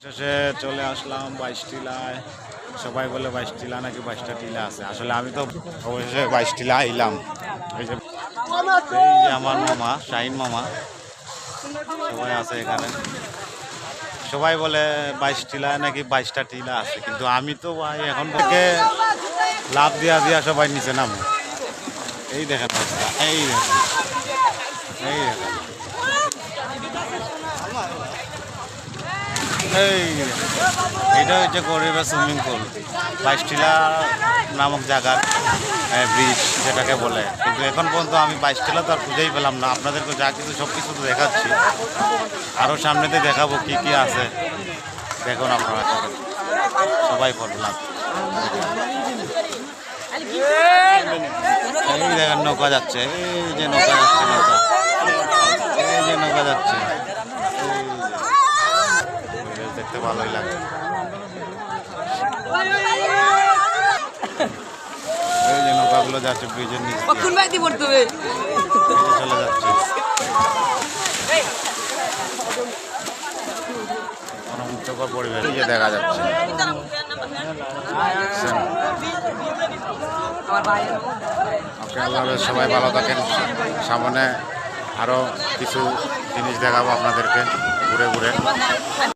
শেষে চলে আসলাম 22 টিলায়। সবাই বলে 22 টিলা নাকি 22টা টিলা আছে। আসলে আমি তো অবশেষে 22 টিলা আইলাম। এই যে আমার মামা শাহিন মামা সবাই আছে এখানে। সবাই বলে 22 টিলায় নাকি 22টা টিলা আছে, কিন্তু আমি তো ভাই এখন থেকে লাভ দিয়া দিয়া সবাই নিচে নামে। এই দেখেন অবস্থা, এই দেখেন, এই দেখেন, এইটা হচ্ছে গরিবের সুইমিং পুল, 22 টিলা নামক জায়গার ব্রিজ যেটাকে বলে। কিন্তু এখন পর্যন্ত আমি 22 টিলা তো আর খুঁজেই পেলাম না। আপনাদেরকে যা কিছু সব কিছু তো দেখাচ্ছি, আরও সামনেতে দেখাবো কি কি আছে। দেখুন আপনারা সবাই পড়লাম। এই দেখেন নৌকা যাচ্ছে, এই যে নৌকা যাচ্ছে, নৌকা, এই যে নৌকা যাচ্ছে, দেখতে ভালোই লাগে। এই যে নৌকাগুলো যাচ্ছে ব্রিজের নিচে চলে যাচ্ছে। মনোমুগ্ধকর পরিবেশ এই যে দেখা যাচ্ছে। আল্লাহ সবাই ভালো থাকেন। সামনে আরও কিছু জিনিস দেখাবো আপনাদেরকে ঘুরে ঘুরে।